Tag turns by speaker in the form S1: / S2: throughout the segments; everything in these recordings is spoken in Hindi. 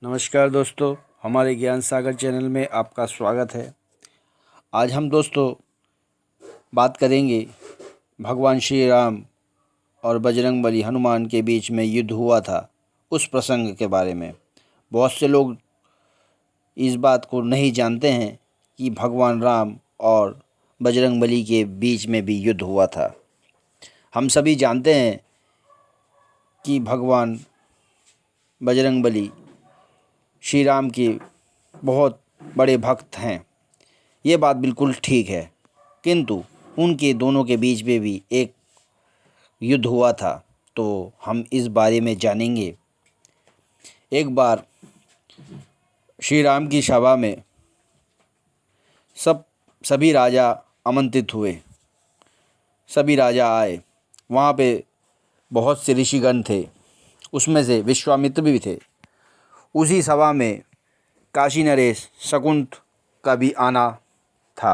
S1: नमस्कार दोस्तों, हमारे ज्ञान सागर चैनल में आपका स्वागत है। आज हम दोस्तों बात करेंगे भगवान श्री राम और बजरंगबली हनुमान के बीच में युद्ध हुआ था उस प्रसंग के बारे में। बहुत से लोग इस बात को नहीं जानते हैं कि भगवान राम और बजरंगबली के बीच में भी युद्ध हुआ था। हम सभी जानते हैं कि भगवान बजरंगबली श्री राम के बहुत बड़े भक्त हैं। ये बात बिल्कुल ठीक है, किंतु उनके दोनों के बीच में भी एक युद्ध हुआ था, तो हम इस बारे में जानेंगे। एक बार श्री राम की सभा में सभी राजा आमंत्रित हुए। सभी राजा आए। वहाँ पे बहुत से ऋषिगण थे, उसमें से विश्वामित्र भी थे। उसी सभा में काशी नरेश शकुंत का भी आना था।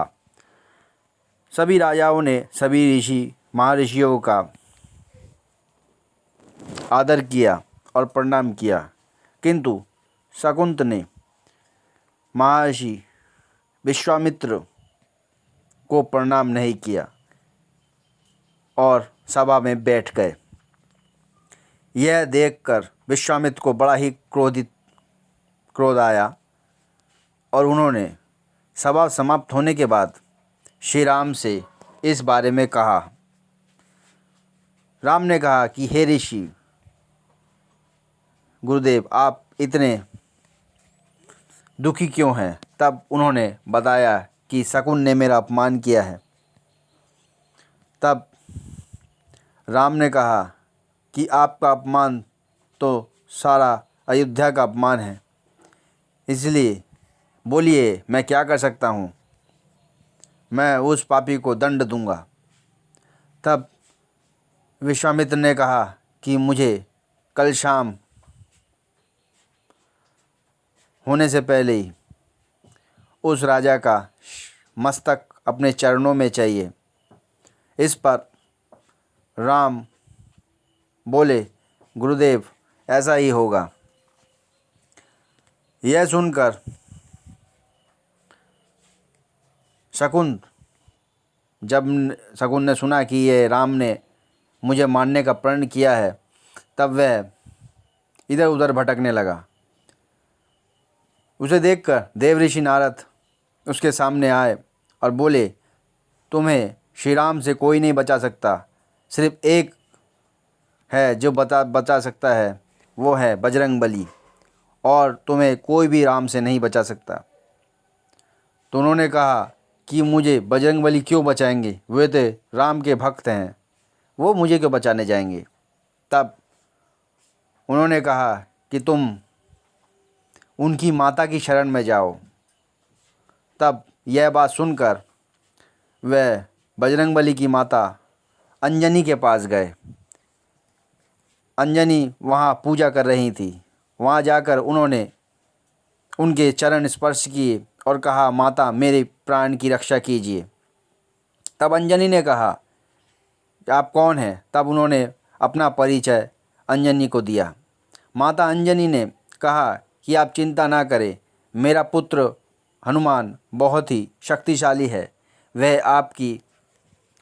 S1: सभी राजाओं ने सभी महर्षियों का आदर किया और प्रणाम किया, किंतु शकुंत ने महर्षि विश्वामित्र को प्रणाम नहीं किया और सभा में बैठ गए। यह देखकर विश्वामित्र को बड़ा ही क्रोध आया और उन्होंने सभा समाप्त होने के बाद श्री राम से इस बारे में कहा। राम ने कहा कि हे ऋषि गुरुदेव, आप इतने दुखी क्यों हैं? तब उन्होंने बताया कि शकुन ने मेरा अपमान किया है। तब राम ने कहा कि आपका अपमान तो सारा अयोध्या का अपमान है, इसलिए बोलिए मैं क्या कर सकता हूँ। मैं उस पापी को दंड दूंगा। तब विश्वामित्र ने कहा कि मुझे कल शाम होने से पहले ही उस राजा का मस्तक अपने चरणों में चाहिए। इस पर राम बोले, गुरुदेव ऐसा ही होगा। यह सुनकर जब शकुन ने सुना कि ये राम ने मुझे मारने का प्रण किया है, तब वह इधर उधर भटकने लगा। उसे देखकर देव ऋषि नारद उसके सामने आए और बोले, तुम्हें श्री राम से कोई नहीं बचा सकता। सिर्फ एक है जो बचा सकता है, वो है बजरंगबली, और तुम्हें कोई भी राम से नहीं बचा सकता। तो उन्होंने कहा कि मुझे बजरंगबली क्यों बचाएंगे? वे तो राम के भक्त हैं, वो मुझे क्यों बचाने जाएंगे? तब उन्होंने कहा कि तुम उनकी माता की शरण में जाओ। तब यह बात सुनकर वह बजरंगबली की माता अंजनी के पास गए। अंजनी वहाँ पूजा कर रही थी। वहाँ जाकर उन्होंने उनके चरण स्पर्श किए और कहा, माता मेरे प्राण की रक्षा कीजिए। तब अंजनी ने कहा, आप कौन हैं? तब उन्होंने अपना परिचय अंजनी को दिया। माता अंजनी ने कहा कि आप चिंता ना करें, मेरा पुत्र हनुमान बहुत ही शक्तिशाली है, वह आपकी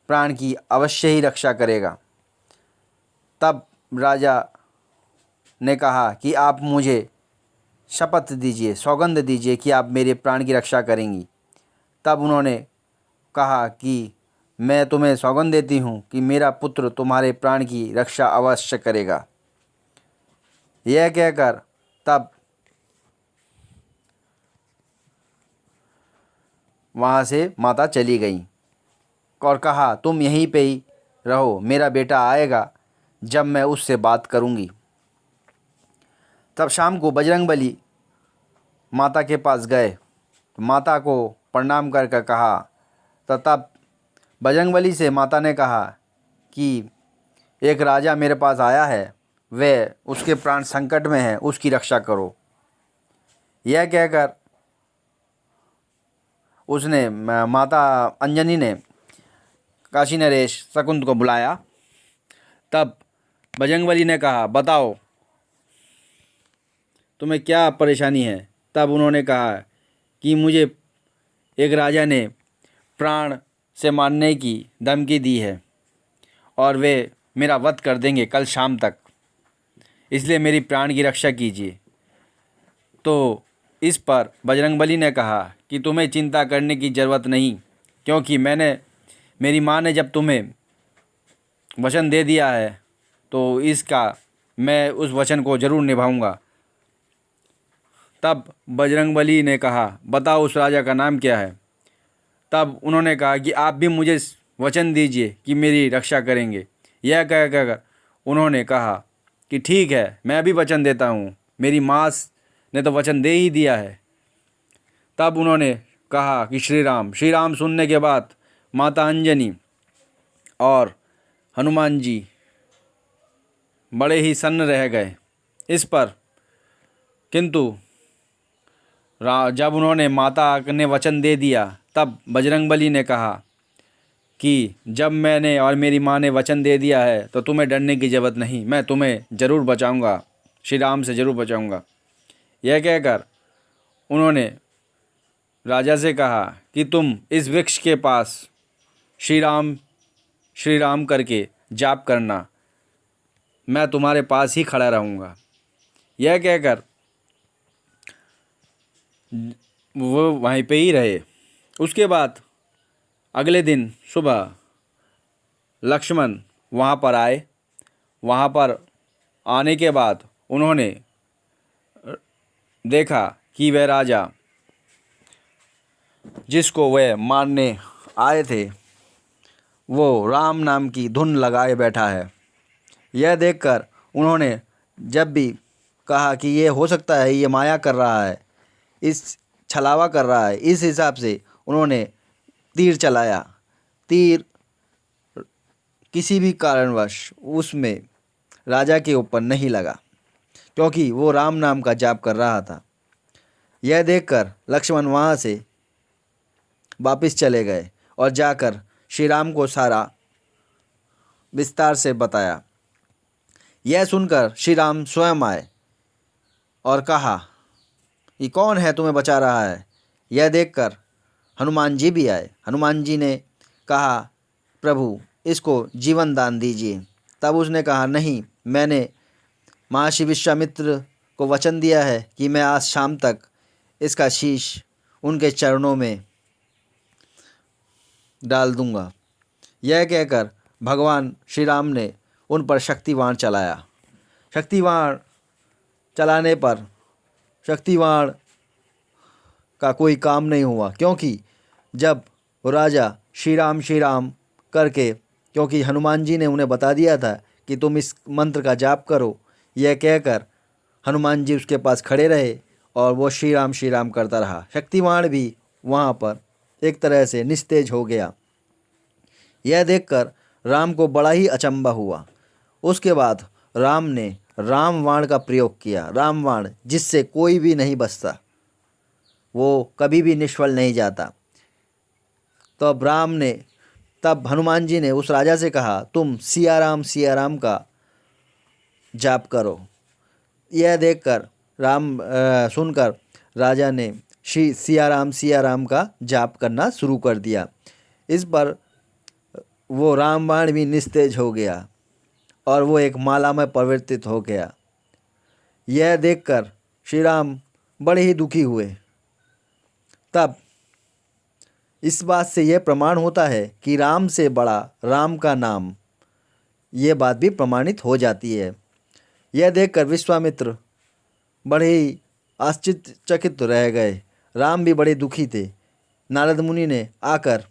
S1: प्राण की अवश्य ही रक्षा करेगा। तब राजा ने कहा कि आप मुझे शपथ दीजिए, सौगंध दीजिए कि आप मेरे प्राण की रक्षा करेंगी। तब उन्होंने कहा कि मैं तुम्हें सौगंध देती हूँ कि मेरा पुत्र तुम्हारे प्राण की रक्षा अवश्य करेगा। यह कहकर तब वहाँ से माता चली गई और कहा, तुम यहीं पे ही रहो, मेरा बेटा आएगा जब मैं उससे बात करूँगी। तब शाम को बजरंगबली माता के पास गए, तो माता को प्रणाम करके कहा। तो तब बजरंगबली से माता ने कहा कि एक राजा मेरे पास आया है, वह उसके प्राण संकट में है, उसकी रक्षा करो। यह कहकर उसने माता अंजनी ने काशी नरेश शकुंत को बुलाया। तब बजरंगबली ने कहा, बताओ तुम्हें क्या परेशानी है? तब उन्होंने कहा कि मुझे एक राजा ने प्राण से मारने की धमकी दी है और वे मेरा वध कर देंगे कल शाम तक, इसलिए मेरी प्राण की रक्षा कीजिए। तो इस पर बजरंगबली ने कहा कि तुम्हें चिंता करने की ज़रूरत नहीं, क्योंकि मेरी माँ ने जब तुम्हें वचन दे दिया है तो मैं उस वचन को ज़रूर निभाऊंगा। तब बजरंगबली ने कहा, बताओ उस राजा का नाम क्या है? तब उन्होंने कहा कि आप भी मुझे वचन दीजिए कि मेरी रक्षा करेंगे। यह कहकर उन्होंने कहा कि ठीक है, मैं भी वचन देता हूँ, मेरी माँ ने तो वचन दे ही दिया है। तब उन्होंने कहा कि श्री राम। श्री राम सुनने के बाद माता अंजनी और हनुमान जी बड़े ही सन्न रह गए इस पर। किंतु जब उन्होंने माता ने वचन दे दिया, तब बजरंगबली ने कहा कि जब मैंने और मेरी माँ ने वचन दे दिया है तो तुम्हें डरने की ज़रूरत नहीं, मैं तुम्हें ज़रूर बचाऊंगा, श्री राम से ज़रूर बचाऊंगा। यह कहकर उन्होंने राजा से कहा कि तुम इस वृक्ष के पास श्री राम करके जाप करना, मैं तुम्हारे पास ही खड़ा रहूँगा। यह कहकर वो वहीं पे ही रहे। उसके बाद अगले दिन सुबह लक्ष्मण वहाँ पर आए। वहाँ पर आने के बाद उन्होंने देखा कि वह राजा जिसको वह मारने आए थे वो राम नाम की धुन लगाए बैठा है। यह देखकर उन्होंने जब भी कहा कि ये हो सकता है ये माया कर रहा है, इस छलावा कर रहा है, इस हिसाब से उन्होंने तीर चलाया। तीर किसी भी कारणवश उसमें राजा के ऊपर नहीं लगा, क्योंकि वो राम नाम का जाप कर रहा था। यह देखकर लक्ष्मण वहाँ से वापस चले गए और जाकर श्री राम को सारा विस्तार से बताया। यह सुनकर श्री राम स्वयं आए और कहा कि कौन है तुम्हें बचा रहा है? यह देखकर हनुमान जी भी आए। हनुमान जी ने कहा, प्रभु इसको जीवन दान दीजिए। तब उसने कहा, नहीं, मैंने महर्षि विश्वामित्र को वचन दिया है कि मैं आज शाम तक इसका शीश उनके चरणों में डाल दूंगा। यह कहकर भगवान श्री राम ने उन पर शक्तिबाण चलाया। शक्तिबाण चलाने पर शक्तिबाण का कोई काम नहीं हुआ, क्योंकि जब राजा श्री राम करके, क्योंकि हनुमान जी ने उन्हें बता दिया था कि तुम इस मंत्र का जाप करो, यह कहकर हनुमान जी उसके पास खड़े रहे और वो श्री राम करता रहा। शक्तिबाण भी वहाँ पर एक तरह से निस्तेज हो गया। यह देखकर राम को बड़ा ही अचंभा हुआ। उसके बाद राम ने रामबाण का प्रयोग किया। रामबाण जिससे कोई भी नहीं बचता, वो कभी भी निष्फल नहीं जाता। तो तब हनुमान जी ने उस राजा से कहा, तुम सिया राम का जाप करो। यह देखकर सुनकर राजा ने सिया राम का जाप करना शुरू कर दिया। इस पर वो रामबाण भी निस्तेज हो गया और वो एक माला में परिवर्तित हो गया। यह देखकर श्री राम बड़े ही दुखी हुए। तब इस बात से यह प्रमाण होता है कि राम से बड़ा राम का नाम, ये बात भी प्रमाणित हो जाती है। यह देखकर विश्वामित्र बड़े ही आश्चर्यचकित रह गए। राम भी बड़े दुखी थे। नारद मुनि ने आकर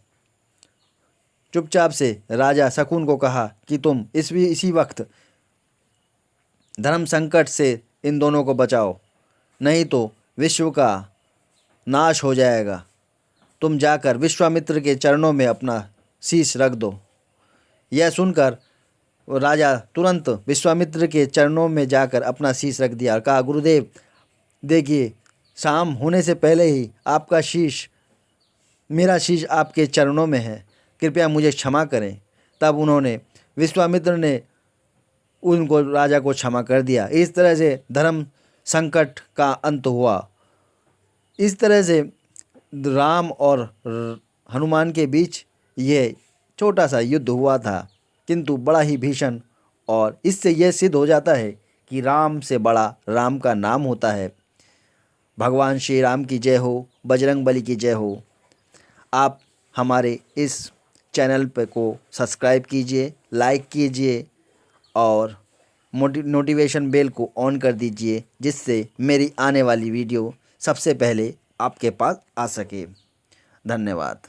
S1: चुपचाप से राजा शकुन को कहा कि तुम इसी वक्त धर्म संकट से इन दोनों को बचाओ, नहीं तो विश्व का नाश हो जाएगा। तुम जाकर विश्वामित्र के चरणों में अपना शीश रख दो। यह सुनकर राजा तुरंत विश्वामित्र के चरणों में जाकर अपना शीश रख दिया और कहा, गुरुदेव देखिए, शाम होने से पहले ही मेरा शीश आपके चरणों में है, कृपया मुझे क्षमा करें। तब विश्वामित्र ने राजा को क्षमा कर दिया। इस तरह से धर्म संकट का अंत हुआ। इस तरह से राम और हनुमान के बीच ये छोटा सा युद्ध हुआ था, किंतु बड़ा ही भीषण, और इससे यह सिद्ध हो जाता है कि राम से बड़ा राम का नाम होता है। भगवान श्री राम की जय हो, बजरंगबली की जय हो। आप हमारे इस चैनल पे को सब्सक्राइब कीजिए, लाइक कीजिए और नोटिफिकेशन बेल को ऑन कर दीजिए, जिससे मेरी आने वाली वीडियो सबसे पहले आपके पास आ सके। धन्यवाद।